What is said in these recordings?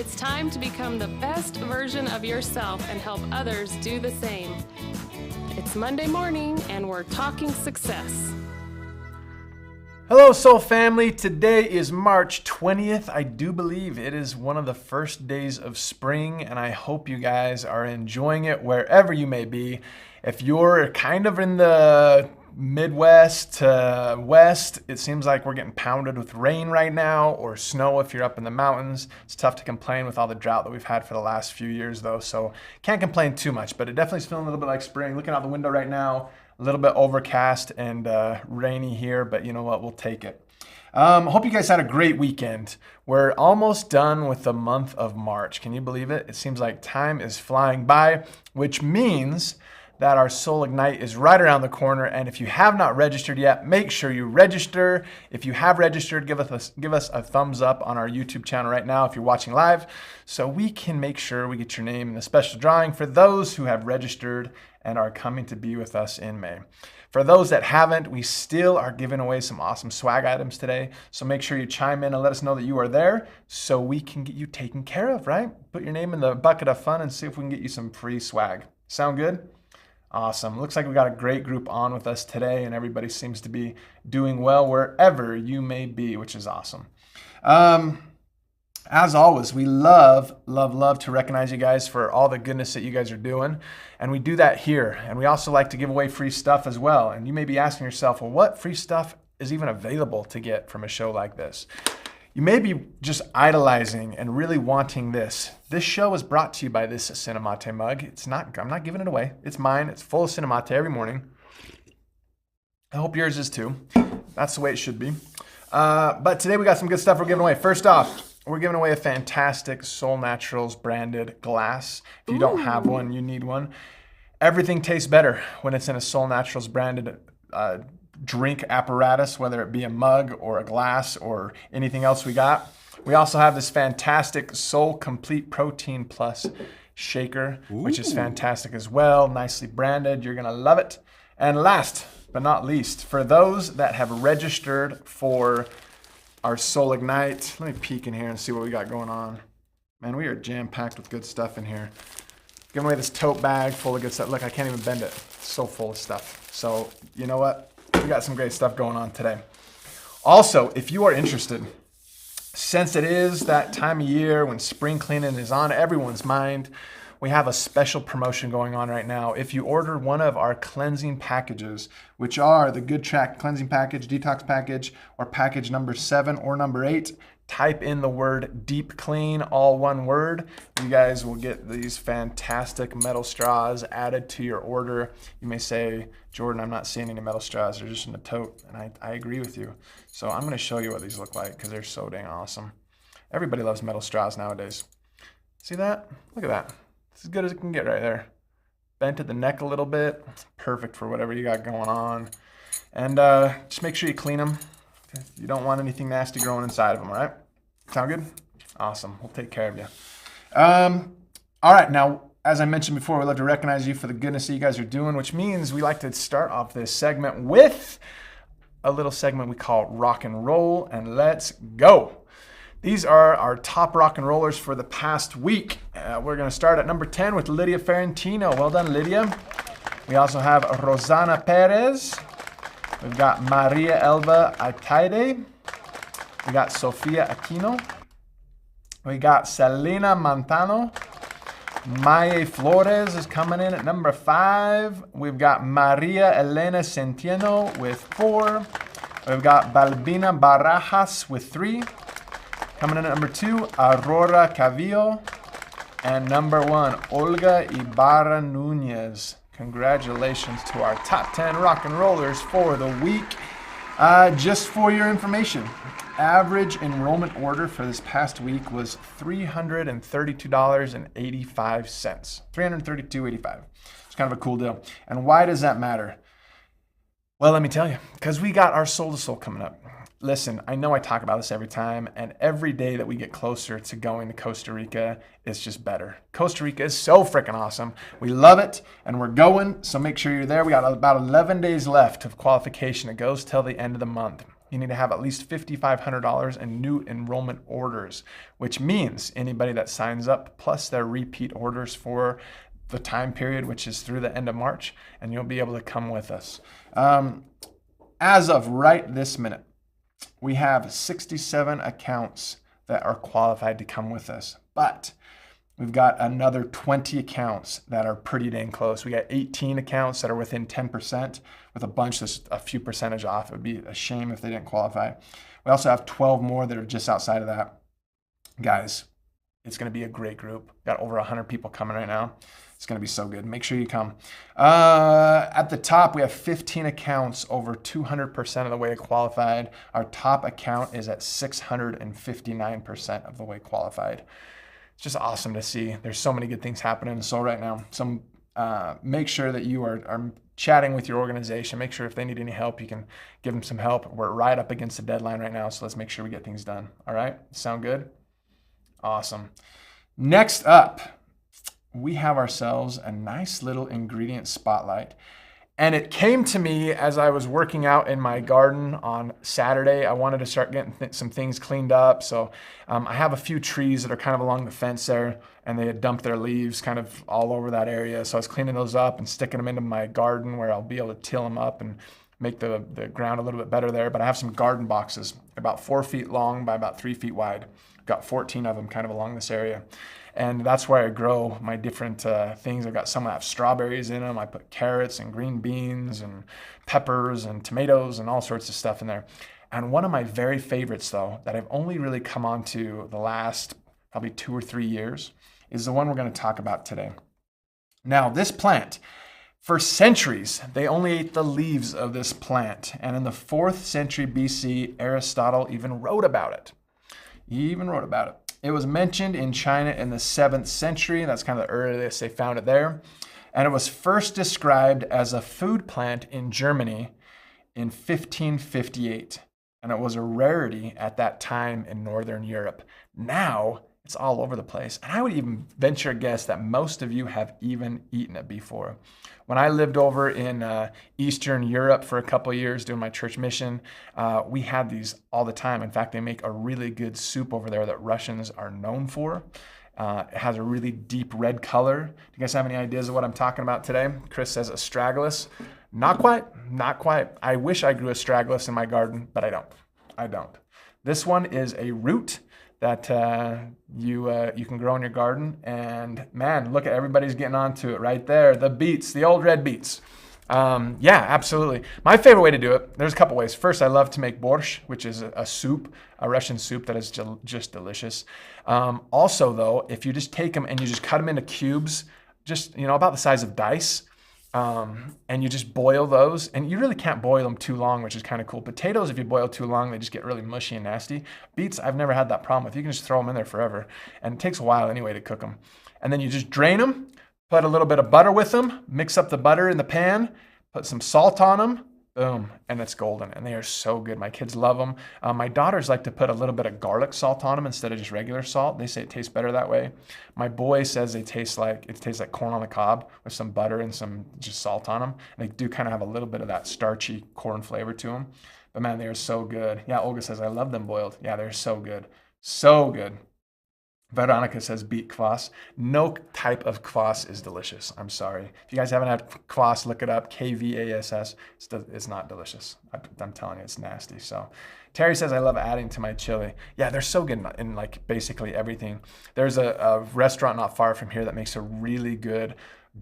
It's time to become the best version of yourself and help others do the same. It's Monday morning and we're talking success. Hello, Soul Family. Today is March 20th. I do believe it is one of the first days of spring, and I hope you guys are enjoying it wherever you may be. If you're kind of in the Midwest to West, it seems like we're getting pounded with rain right now, or snow if you're up in the mountains. It's tough to complain with all the drought that we've had for the last few years, though, so can't complain too much, but it definitely is feeling a little bit like spring. Looking out the window right now, a little bit overcast and rainy here, but you know what? We'll take it. Hope you guys had a great weekend. We're almost done with the month of March. Can you believe it? It seems like time is flying by, which means that our Soul Ignite is right around the corner. And if you have not registered yet, make sure you register. If you have registered, give us a thumbs up on our YouTube channel right now if you're watching live, so we can make sure we get your name in the special drawing for those who have registered and are coming to be with us in May. For those that haven't, we still are giving away some awesome swag items today. So make sure you chime in and let us know that you are there so we can get you taken care of, right? Put your name in the bucket of fun and see if we can get you some free swag. Sound good? Awesome. Looks like we got a great group on with us today, and everybody seems to be doing well wherever you may be, which is awesome. As always, we love to recognize you guys for all the goodness that you guys are doing. And we do that here. And we also like to give away free stuff as well. And you may be asking yourself, well, what free stuff is even available to get from a show like this? You may be just idolizing and really wanting this. This show is brought to you by this Cinemate mug. I'm not giving it away. It's mine. It's full of Cinemate every morning. I hope yours is too. That's the way it should be. But today we got some good stuff we're giving away. First off, we're giving away a fantastic Soul Naturals branded glass. If you don't have one, you need one. Everything tastes better when it's in a Soul Naturals branded drink apparatus, whether it be a mug or a glass or anything else we got. We also have this fantastic Soul Complete Protein Plus shaker, which is fantastic as well. Nicely branded. You're going to love it. And last but not least, for those that have registered for our Soul Ignite, let me peek in here and see what we got going on. Man, we are jam-packed with good stuff in here. Giving away this tote bag full of good stuff. Look, I can't even bend it. It's so full of stuff. So, you know what? We got some great stuff going on today. Also, if you are interested, since it is that time of year when spring cleaning is on everyone's mind, we have a special promotion going on right now. If you order one of our cleansing packages, which are the Good Track cleansing package, detox package, or package number 7 or number 8, type in the word deep clean, all one word. You guys will get these fantastic metal straws added to your order. You may say, Jordan, I'm not seeing any metal straws. They're just in the tote. And I agree with you. So I'm going to show you what these look like because they're so dang awesome. Everybody loves metal straws nowadays. See that? Look at that. It's as good as it can get right there. Bent at the neck a little bit. Perfect for whatever you got going on. And just make sure you clean them. You don't want anything nasty growing inside of them, all right? Sound good? Awesome. We'll take care of you. All right. Now, as I mentioned before, we'd love to recognize you for the goodness that you guys are doing, which means we like to start off this segment with a little segment we call Rock and Roll, and let's go. These are our top rock and rollers for the past week. We're going to start at number 10 with Lydia Ferrantino. Well done, Lydia. We also have Rosana Perez. We've got Maria Elva Ataide. We got Sofia Aquino. We got Selena Montano. Maye Flores is coming in at number 5. We've got Maria Elena Centeno with 4. We've got Balbina Barajas with 3. Coming in at number 2, Aurora Cavillo. And number 1, Olga Ibarra Nunez. Congratulations to our top 10 rock and rollers for the week. Just for your information, average enrollment order for this past week was $332.85. $332.85. It's kind of a cool deal. And why does that matter? Well, let me tell you, because we got our Soul to Soul coming up. Listen, I know I talk about this every time, and every day that we get closer to going to Costa Rica, it's just better. Costa Rica is so freaking awesome. We love it, and we're going, so make sure you're there. We got about 11 days left of qualification. It goes till the end of the month. You need to have at least $5,500 in new enrollment orders, which means anybody that signs up plus their repeat orders for the time period, which is through the end of March, and you'll be able to come with us. As of right this minute, we have 67 accounts that are qualified to come with us, but we've got another 20 accounts that are pretty dang close. We got 18 accounts that are within 10%, with a bunch that's a few percentage off. It would be a shame if they didn't qualify. We also have 12 more that are just outside of that. Guys, it's going to be a great group. Got over 100 people coming right now. It's going to be so good. Make sure you come. At the top, we have 15 accounts over 200% of the way qualified. Our top account is at 659% of the way qualified. It's just awesome to see. There's so many good things happening in Soul right now. So make sure that you are chatting with your organization. Make sure if they need any help, you can give them some help. We're right up against the deadline right now, so let's make sure we get things done. All right? Sound good? Awesome. Next up, we have ourselves a nice little ingredient spotlight. And it came to me as I was working out in my garden on Saturday. I wanted to start getting some things cleaned up. So I have a few trees that are kind of along the fence there, and they had dumped their leaves kind of all over that area. So I was cleaning those up and sticking them into my garden where I'll be able to till them up and make the ground a little bit better there. But I have some garden boxes, about 4 feet long by about 3 feet wide. I've got 14 of them kind of along this area. And that's where I grow my different things. I've got some that have strawberries in them. I put carrots and green beans and peppers and tomatoes and all sorts of stuff in there. And one of my very favorites, though, that I've only really come onto the last probably 2 or 3 years is the one we're going to talk about today. Now, this plant, for centuries, they only ate the leaves of this plant. And in the 4th century BC, Aristotle even wrote about it. It was mentioned in China in the 7th century. That's kind of the earliest they found it there. And it was first described as a food plant in Germany in 1558. And it was a rarity at that time in Northern Europe. Now, it's all over the place. And I would even venture a guess that most of you have even eaten it before. When I lived over in Eastern Europe for a couple of years doing my church mission, we had these all the time. In fact, they make a really good soup over there that Russians are known for. It has a really deep red color. Do you guys have any ideas of what I'm talking about today? Chris says astragalus. Not quite. I wish I grew astragalus in my garden, but I don't. This one is a root that you can grow in your garden. And man, look at everybody's getting onto it right there. The beets, the old red beets. Yeah, absolutely. My favorite way to do it, there's a couple ways. First, I love to make borscht, which is a soup, a Russian soup that is just delicious. Also, though, if you just take them and you just cut them into cubes, just about the size of dice, and you just boil those, and you really can't boil them too long, which is kind of cool. Potatoes, if you boil too long, they just get really mushy and nasty. Beets, I've never had that problem with. You can just throw them in there forever, and it takes a while anyway to cook them. And then you just drain them, put a little bit of butter with them, mix up the butter in the pan, put some salt on them, boom, and it's golden. And they are so good. My kids love them. My daughters like to put a little bit of garlic salt on them instead of just regular salt. They say it tastes better that way. My boy says it tastes like corn on the cob with some butter and some just salt on them. And they do kind of have a little bit of that starchy corn flavor to them. But man, they are so good. Yeah, Olga says, I love them boiled. Yeah, they're so good. So good. Veronica says beet kvass. No type of kvass is delicious. I'm sorry. If you guys haven't had kvass, look it up. K-V-A-S-S. It's not delicious. I'm telling you, it's nasty. So Terry says, I love adding to my chili. Yeah, they're so good in like basically everything. There's a restaurant not far from here that makes a really good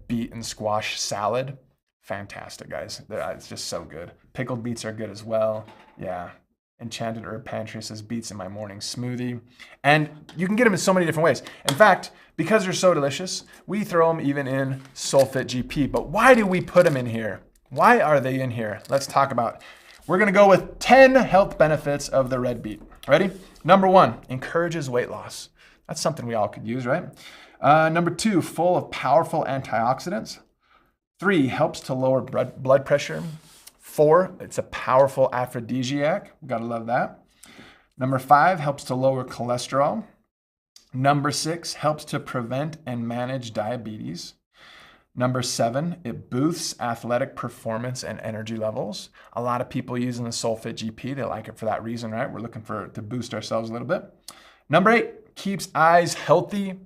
beet and squash salad. Fantastic, guys. It's just so good. Pickled beets are good as well. Yeah. Enchanted Herb Pantry says beets in my morning smoothie. And you can get them in so many different ways. In fact, because they're so delicious, we throw them even in Soulfit GP. But why do we put them in here? Why are they in here? Let's talk about it. We're going to go with 10 health benefits of the red beet. Ready? Number 1, encourages weight loss. That's something we all could use, right? Number 2, full of powerful antioxidants. 3, helps to lower blood pressure. 4, it's a powerful aphrodisiac. Gotta love that. Number 5, helps to lower cholesterol. Number 6, helps to prevent and manage diabetes. Number 7, it boosts athletic performance and energy levels. A lot of people using the SoulFit GP, they like it for that reason, right? We're looking to boost ourselves a little bit. Number 8, keeps eyes healthy.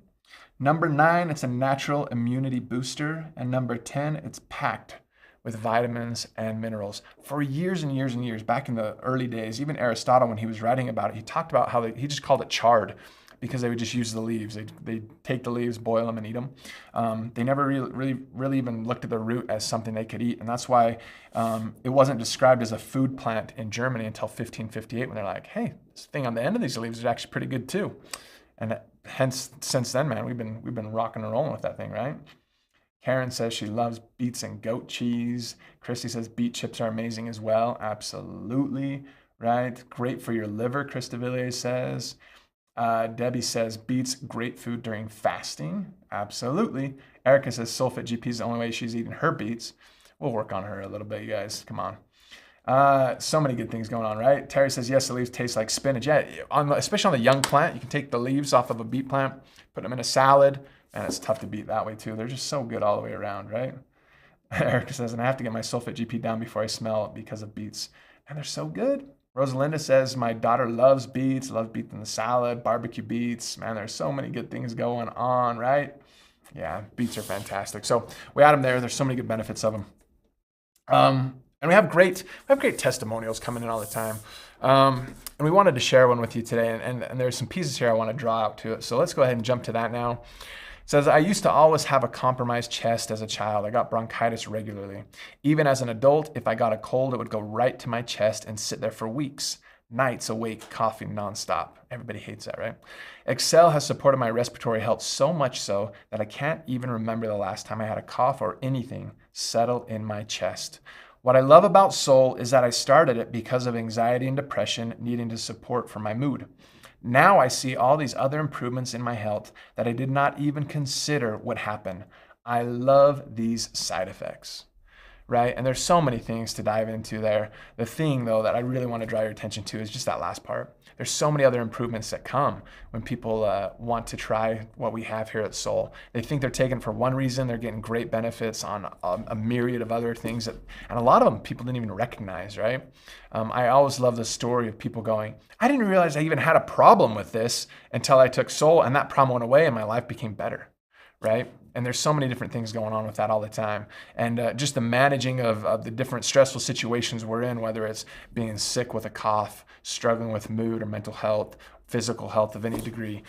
Number 9, it's a natural immunity booster. And number 10, it's packed with vitamins and minerals. For years and years and years, back in the early days, even Aristotle, when he was writing about it, he talked about how he just called it chard, because they would just use the leaves. They take the leaves, boil them, and eat them. They never really even looked at the root as something they could eat. And that's why it wasn't described as a food plant in Germany until 1558, when they're like, hey, this thing on the end of these leaves is actually pretty good too. And hence, since then, man, we've been rocking and rolling with that thing, right? Karen says she loves beets and goat cheese. Christy says beet chips are amazing as well. Absolutely, right? Great for your liver, Chris DeVilliers says. Debbie says beets, great food during fasting. Absolutely. Erica says SoulFit GP is the only way she's eating her beets. We'll work on her a little bit, you guys. Come on. So many good things going on, right? Terry says, yes, the leaves taste like spinach. Yeah, especially on the young plant, you can take the leaves off of a beet plant, put them in a salad, and it's tough to beat that way too. They're just so good all the way around, right? Erica says, and I have to get my SoulFit GP down before I smell it because of beets. And they're so good. Rosalinda says, my daughter loves beets in the salad, barbecue beets. Man, there's so many good things going on, right? Yeah, beets are fantastic. So we add them there. There's so many good benefits of them. And we have great testimonials coming in all the time. And we wanted to share one with you today. And there's some pieces here I want to draw out to it. So let's go ahead and jump to that now. It says, I used to always have a compromised chest as a child. I got bronchitis regularly. Even as an adult, if I got a cold, it would go right to my chest and sit there for weeks. Nights awake, coughing nonstop. Everybody hates that, right? Excel has supported my respiratory health so much so that I can't even remember the last time I had a cough or anything settle in my chest. What I love about Soul is that I started it because of anxiety and depression, needing to support for my mood. Now I see all these other improvements in my health that I did not even consider would happen. I love these side effects, right? And there's so many things to dive into there. The thing, though, that I really want to draw your attention to is just that last part. There's so many other improvements that come when people want to try what we have here at Soul. They think they're taking it for one reason. They're getting great benefits on a myriad of other things, and a lot of them people didn't even recognize, right? I always love the story of people going, I didn't realize I even had a problem with this until I took Soul, and that problem went away and my life became better, right? And there's so many different things going on with that all the time. And just the managing of the different stressful situations we're in, whether it's being sick with a cough, struggling with mood or mental health, physical health of any degree,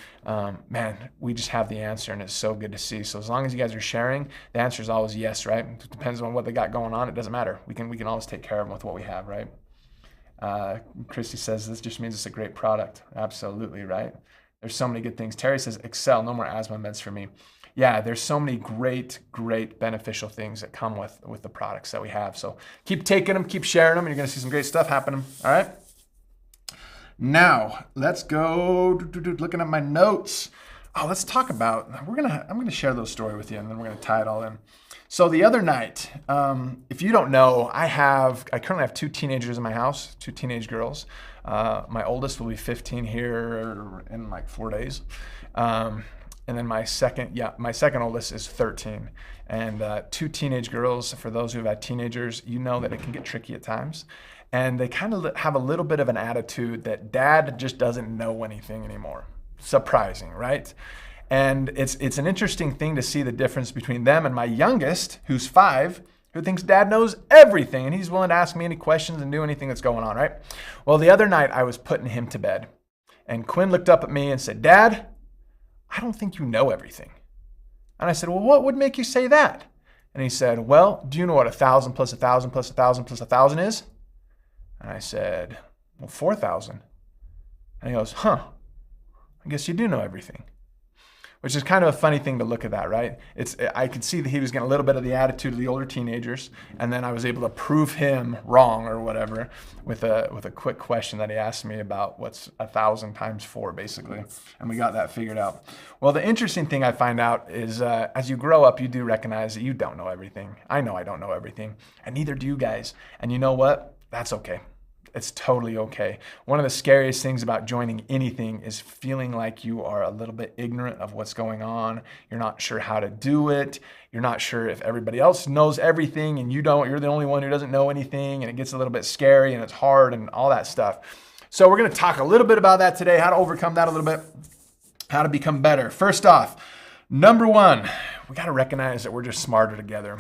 man, we just have the answer, and it's so good to see. So as long as you guys are sharing, the answer is always yes, right? It depends on what they got going on. It doesn't matter. We can always take care of them with what we have, right? Christy says, this just means it's a great product. Absolutely, right? There's so many good things. Terry says, Excel, no more asthma meds for me. Yeah, there's so many great beneficial things that come with the products that we have. So keep taking them, keep sharing them, and you're going to see some great stuff happening. All right? Now, let's go looking at my notes. Oh, let's talk about, I'm going to share those story with you, and then we're going to tie it all in. So the other night, if you don't know, I currently have 2 teenagers in my house, 2 teenage girls. My oldest will be 15 here in like 4 days. And then my second oldest is 13. And 2 teenage girls, for those who've had teenagers, you know that it can get tricky at times. And they kind of have a little bit of an attitude that dad just doesn't know anything anymore. Surprising, right? And it's an interesting thing to see the difference between them and my youngest, who's 5, who thinks dad knows everything, and he's willing to ask me any questions and do anything that's going on, right? Well, the other night I was putting him to bed, and Quinn looked up at me and said, Dad, I don't think you know everything. And I said, well, what would make you say that? And he said, well, do you know what 1,000 plus 1,000 plus 1,000 plus 1,000 is? And I said, well, 4,000. And he goes, I guess you do know everything. Which is kind of a funny thing to look at that, right? I could see that he was getting a little bit of the attitude of the older teenagers, and then I was able to prove him wrong or whatever with a quick question that he asked me about what's 1,000 times 4, basically, and we got that figured out. Well, the interesting thing I find out is as you grow up, you do recognize that you don't know everything. I know I don't know everything, and neither do you guys. And you know what? That's okay. It's totally okay. One of the scariest things about joining anything is feeling like you are a little bit ignorant of what's going on. You're not sure how to do it. You're not sure if everybody else knows everything and you don't. You're the only one who doesn't know anything, and it gets a little bit scary and it's hard and all that stuff. So we're going to talk a little bit about that today, how to overcome that a little bit, how to become better. First off, number one, we got to recognize that we're just smarter together.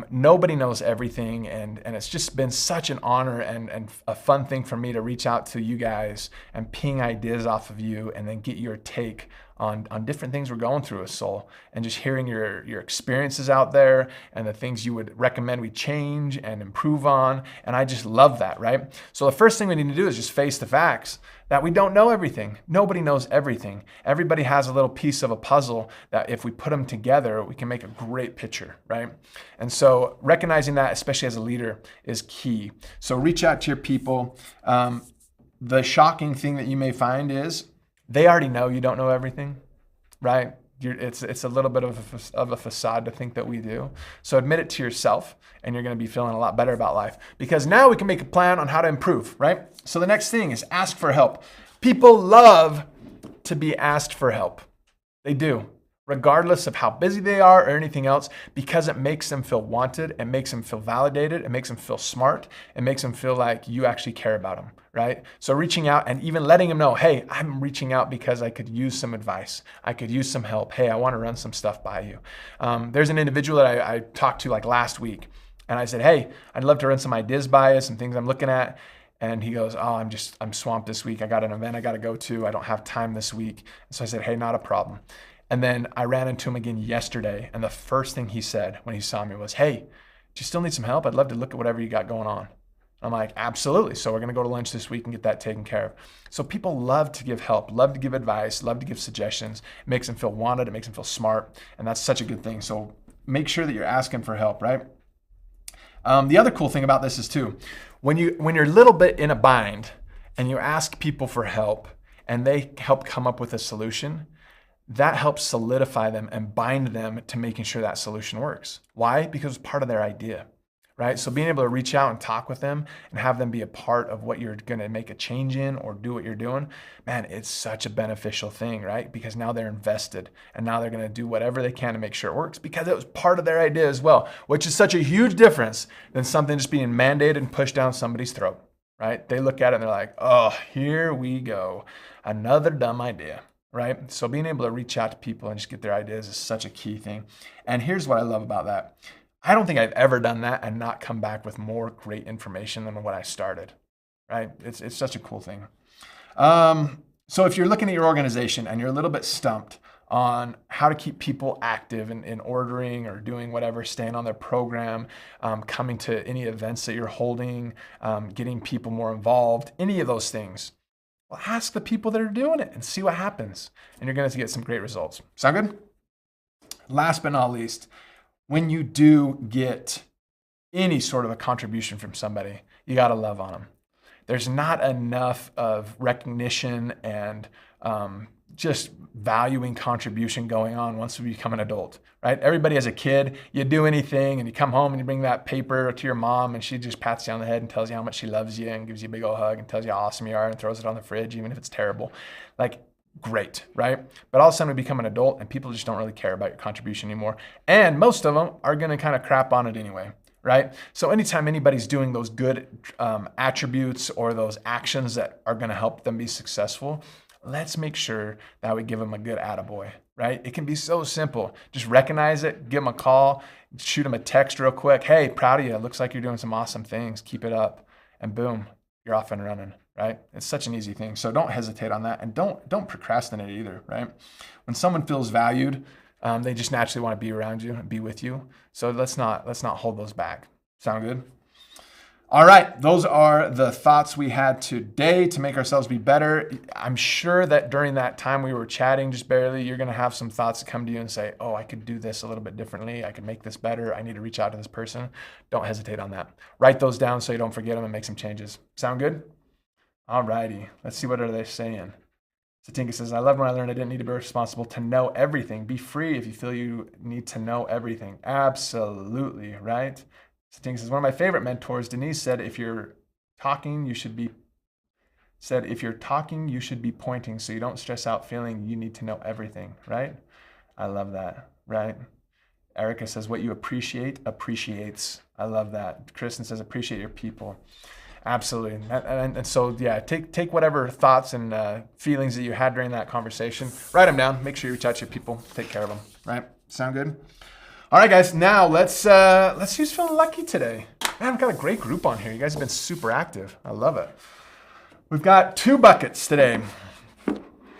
Nobody knows everything, and it's just been such an honor and a fun thing for me to reach out to you guys and ping ideas off of you and then get your take on different things we're going through as soul, and just hearing your experiences out there and the things you would recommend we change and improve on. And I just love that, right? So the first thing we need to do is just face the facts that we don't know everything. Nobody knows everything. Everybody has a little piece of a puzzle that if we put them together, we can make a great picture, right? And so recognizing that, especially as a leader, is key. So reach out to your people. The shocking thing that you may find is they already know you don't know everything, right? It's a little bit of a facade to think that we do. So admit it to yourself, and you're going to be feeling a lot better about life, because now we can make a plan on how to improve, right? So the next thing is ask for help. People love to be asked for help. They do, regardless of how busy they are or anything else, because it makes them feel wanted, it makes them feel validated, it makes them feel smart, it makes them feel like you actually care about them, right? So reaching out and even letting them know, hey, I'm reaching out because I could use some advice. I could use some help. Hey, I want to run some stuff by you. There's an individual that I talked to like last week, and I said, hey, I'd love to run some ideas by you, some things I'm looking at. And he goes, oh, I'm swamped this week. I got an event I got to go to. I don't have time this week. And so I said, hey, not a problem. And then I ran into him again yesterday, and the first thing he said when he saw me was, hey, do you still need some help? I'd love to look at whatever you got going on. I'm like, absolutely. So we're going to go to lunch this week and get that taken care of. So people love to give help, love to give advice, love to give suggestions. It makes them feel wanted. It makes them feel smart. And that's such a good thing. So make sure that you're asking for help, right? The other cool thing about this is too, when you're a little bit in a bind and you ask people for help and they help come up with a solution, that helps solidify them and bind them to making sure that solution works. Why? Because it's part of their idea, right? So being able to reach out and talk with them and have them be a part of what you're going to make a change in or do what you're doing, man, it's such a beneficial thing, right? Because now they're invested and now they're going to do whatever they can to make sure it works because it was part of their idea as well, which is such a huge difference than something just being mandated and pushed down somebody's throat, right? They look at it and they're like, oh, here we go. Another dumb idea. Right? So being able to reach out to people and just get their ideas is such a key thing. And here's what I love about that. I don't think I've ever done that and not come back with more great information than when I started, right? It's such a cool thing. So if you're looking at your organization and you're a little bit stumped on how to keep people active in ordering or doing whatever, staying on their program, coming to any events that you're holding, getting people more involved, any of those things, well, ask the people that are doing it and see what happens. And you're going to get some great results. Sound good? Last but not least, when you do get any sort of a contribution from somebody, you got to love on them. There's not enough of recognition and just valuing contribution going on once we become an adult, right? Everybody as a kid, you do anything and you come home and you bring that paper to your mom and she just pats you on the head and tells you how much she loves you and gives you a big old hug and tells you how awesome you are and throws it on the fridge, even if it's terrible. Like, great, right? But all of a sudden we become an adult and people just don't really care about your contribution anymore. And most of them are going to kind of crap on it anyway, right? So anytime anybody's doing those good attributes or those actions that are going to help them be successful, let's make sure that we give them a good attaboy, right? It can be so simple. Just recognize it, give them a call, shoot them a text real quick. Hey, proud of you. It looks like you're doing some awesome things. Keep it up. And boom, you're off and running, right? It's such an easy thing. So don't hesitate on that. And don't procrastinate either, right? When someone feels valued, they just naturally want to be around you and be with you. So let's not hold those back. Sound good? All right, those are the thoughts we had today to make ourselves be better. I'm sure that during that time we were chatting just barely, you're going to have some thoughts that come to you and say, oh, I could do this a little bit differently. I could make this better. I need to reach out to this person. Don't hesitate on that. Write those down so you don't forget them and make some changes. Sound good? All righty, let's see what are they saying. Satinka says, I love when I learned I didn't need to be responsible to know everything. Be free if you feel you need to know everything. Absolutely, right? Satinka says, one of my favorite mentors, Denise, said, if you're talking, you should be said, if you're talking, you should be pointing so you don't stress out feeling you need to know everything, right? I love that, right? Erica says, what you appreciate appreciates. I love that. Kristen says, appreciate your people. Absolutely. And so, yeah, take whatever thoughts and feelings that you had during that conversation, write them down, make sure you reach out to your people, take care of them, right? Sound good? All right, guys, now let's see who's feeling lucky today. Man, I've got a great group on here. You guys have been super active. I love it. We've got 2 buckets today.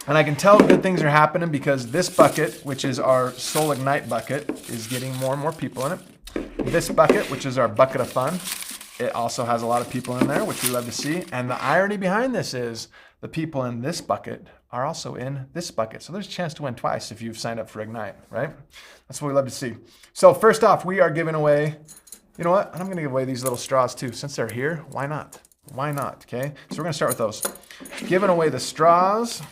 And I can tell good things are happening because this bucket, which is our Soul Ignite bucket, is getting more and more people in it. This bucket, which is our bucket of fun, it also has a lot of people in there, which we love to see. And the irony behind this is the people in this bucket are also in this bucket. So there's a chance to win twice if you've signed up for Ignite, right? That's what we love to see. So first off, we are giving away, you know what? I'm going to give away these little straws too. Since they're here, why not? Why not, okay? So we're going to start with those. Giving away the straws.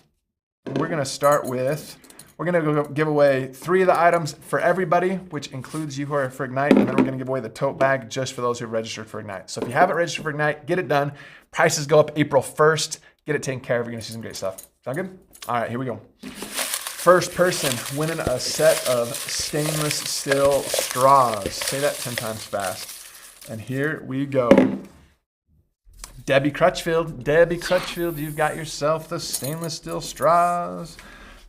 We're going to start with, we're going to go give away 3 of the items for everybody, which includes you who are for Ignite, and then we're going to give away the tote bag just for those who have registered for Ignite. So if you haven't registered for Ignite, get it done. Prices go up April 1st. Get it taken care of. You're going to see some great stuff. Sound good? All right, here we go. First person winning a set of stainless steel straws. Say that 10 times fast. And here we go. Debbie Crutchfield. Debbie Crutchfield, you've got yourself the stainless steel straws.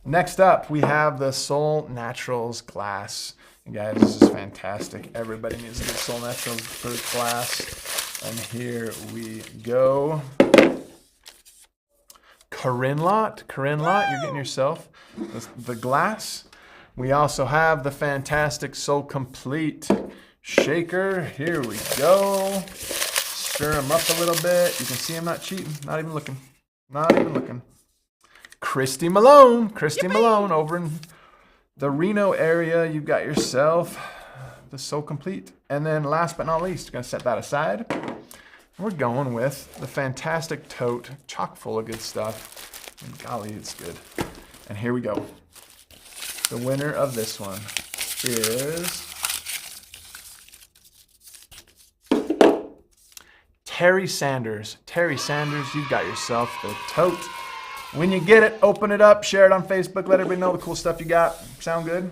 Next up, we have the Soul Naturals glass. You guys, this is fantastic. Everybody needs a good Soul Naturals for glass. And here we go. Corinne Lott, you're getting yourself the glass. We also have the fantastic Soul Complete shaker. Here we go. Stir them up a little bit. You can see I'm not cheating, not even looking. Christy Malone over in the Reno area. You've got yourself the Soul Complete. And then last but not least, going to set that aside. We're going with the fantastic tote, chock full of good stuff. And golly, it's good. And here we go. The winner of this one is Terry Sanders. Terry Sanders, you've got yourself the tote. When you get it, open it up, share it on Facebook, let everybody know the cool stuff you got. Sound good?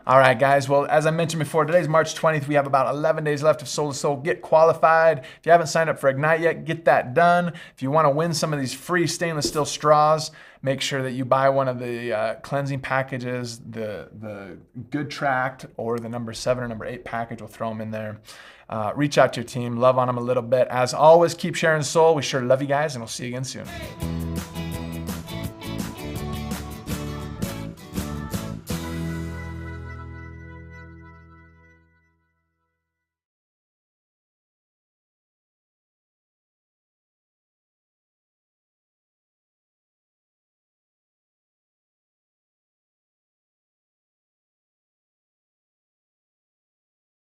All right, guys. Well, as I mentioned before, today's March 20th. We have about 11 days left of Soul to Soul. Get qualified. If you haven't signed up for Ignite yet, get that done. If you want to win some of these free stainless steel straws, make sure that you buy one of the cleansing packages, the Good Tract, or the number 7 or number 8 package. We'll throw them in there. Reach out to your team. Love on them a little bit. As always, keep sharing soul. We sure love you guys, and we'll see you again soon.